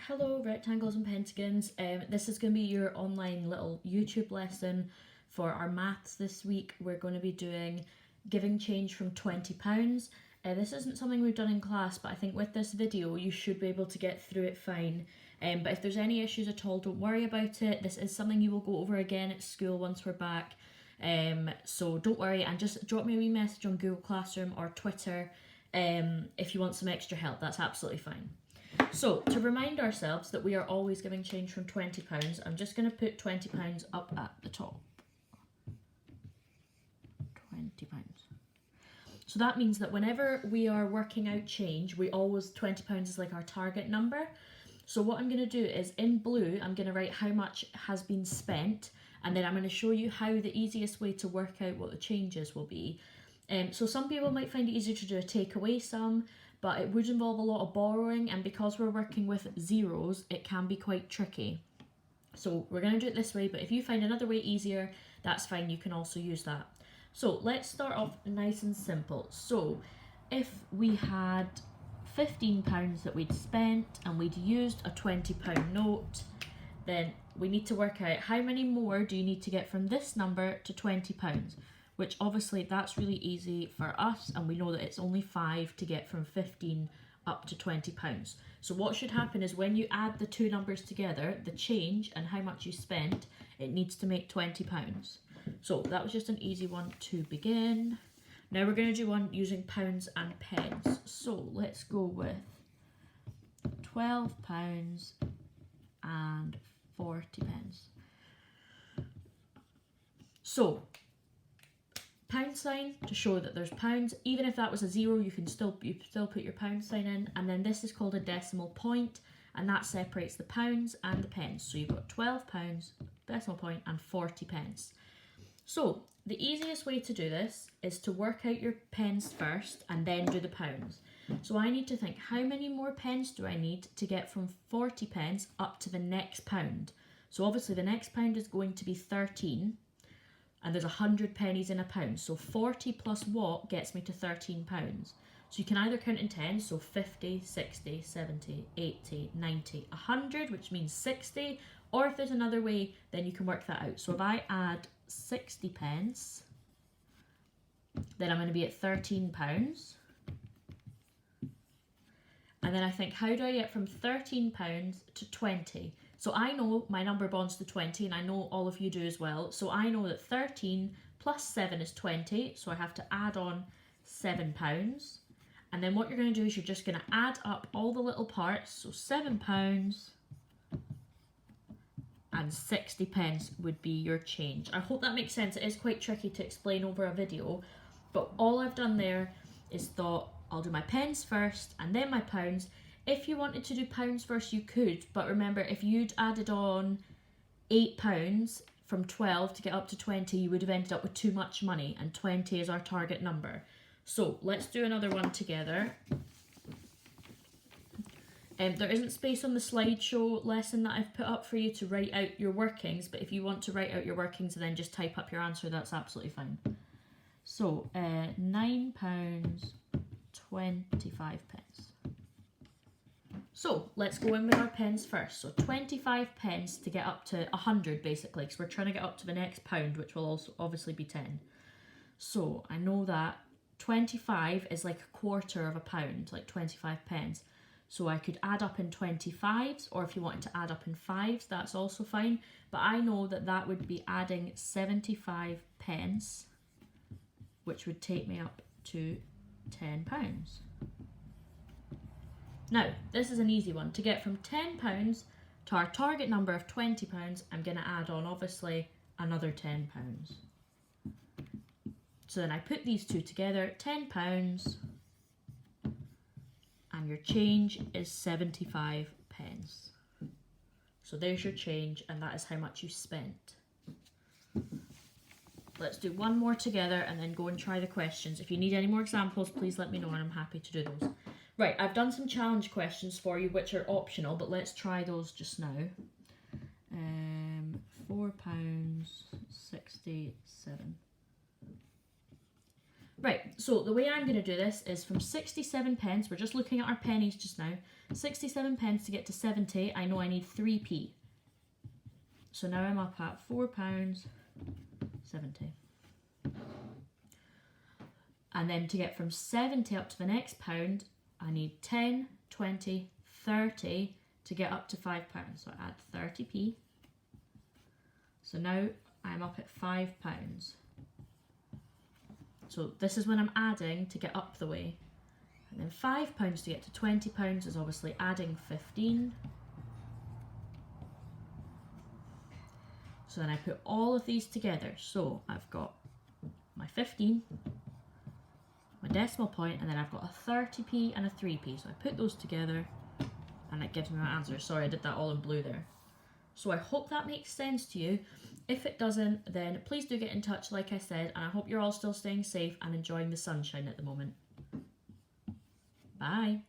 Hello rectangles and pentagons. This is going to be your online little YouTube lesson for our maths this week. We're going to be doing giving change from £20. This isn't something we've done in class, but I think with this video you should be able to get through it fine. But if there's any issues at all, don't worry about it. This is something you will go over again at school once we're back. So don't worry, and just drop me a wee message on Google Classroom or Twitter if you want some extra help. That's absolutely fine. So, to remind ourselves that we are always giving change from £20, I'm just going to put £20 up at the top. £20. So that means that whenever we are working out change, we always, £20 is like our target number. So what I'm going to do is, in blue, I'm going to write how much has been spent, and then I'm going to show you how the easiest way to work out what the changes will be. So some people might find it easier to do a take away sum, but it would involve a lot of borrowing, and because we're working with zeros, it can be quite tricky. So we're going to do it this way, but if you find another way easier, that's fine, you can also use that. So let's start off nice and simple. So if we had £15 that we'd spent and we'd used a £20 note, then we need to work out how many more do you need to get from this number to £20. Which obviously that's really easy for us, and we know that it's only 5 to get from 15 up to £20. So what should happen is when you add the two numbers together, the change and how much you spent, it needs to make £20. So that was just an easy one to begin. Now we're going to do one using pounds and pence. So let's go with £12 and 40 pence. So pound sign to show that there's pounds. Even if that was a zero, you still put your pound sign in, and then this is called a decimal point, and that separates the pounds and the pence. So you've got £12, decimal point, and 40 pence. So the easiest way to do this is to work out your pence first and then do the pounds. So I need to think, how many more pence do I need to get from 40 pence up to the next pound? So obviously the next pound is going to be 13, and there's 100 pennies in a pound. So 40 plus what gets me to £13. So you can either count in tens, so 50, 60, 70, 80, 90, 100, which means 60. Or if there's another way, then you can work that out. So if I add 60 pence, then I'm going to be at £13. And then I think, how do I get from £13 to 20? So I know my number bonds to 20, and I know all of you do as well. So I know that 13 plus 7 is 20, so I have to add on £7. And then what you're going to do is you're just going to add up all the little parts. So £7 and 60 pence would be your change. I hope that makes sense. It is quite tricky to explain over a video, but all I've done there is thought, I'll do my pence first and then my pounds. If you wanted to do pounds first, you could, but remember, if you'd added on £8 from 12 to get up to 20, you would have ended up with too much money, and 20 is our target number. So let's do another one together. There isn't space on the slideshow lesson that I've put up for you to write out your workings, but if you want to write out your workings and then just type up your answer, that's absolutely fine. So £9.25. So let's go in with our pence first. So 25 pence to get up to 100 basically, because we're trying to get up to the next pound, which will also obviously be 10. So I know that 25 is like a quarter of a pound, like 25 pence. So I could add up in 25s, or if you wanted to add up in 5s, that's also fine. But I know that that would be adding 75 pence, which would take me up to £10. Now, this is an easy one. To get from £10 to our target number of £20, I'm going to add on, obviously, another £10. So then I put these two together, £10, and your change is 75 pence. So there's your change, and that is how much you spent. Let's do one more together and then go and try the questions. If you need any more examples, please let me know, and I'm happy to do those. Right, I've done some challenge questions for you, which are optional, but let's try those just now. £4.67. Right, so the way I'm going to do this is from 67 pence, we're just looking at our pennies just now, 67 pence to get to 70, I know I need 3p. So now I'm up at £4.70. And then to get from 70 up to the next pound, I need 10, 20, 30 to get up to £5. So I add 30p. So now I'm up at £5. So this is when I'm adding to get up the way. And then £5 to get to £20 is obviously adding 15. So then I put all of these together. So I've got my 15, my decimal point, and then I've got a 30p and a 3p. So I put those together and it gives me my answer. Sorry, I did that all in blue there. So I hope that makes sense to you. If it doesn't, then please do get in touch, like I said, and I hope you're all still staying safe and enjoying the sunshine at the moment. Bye.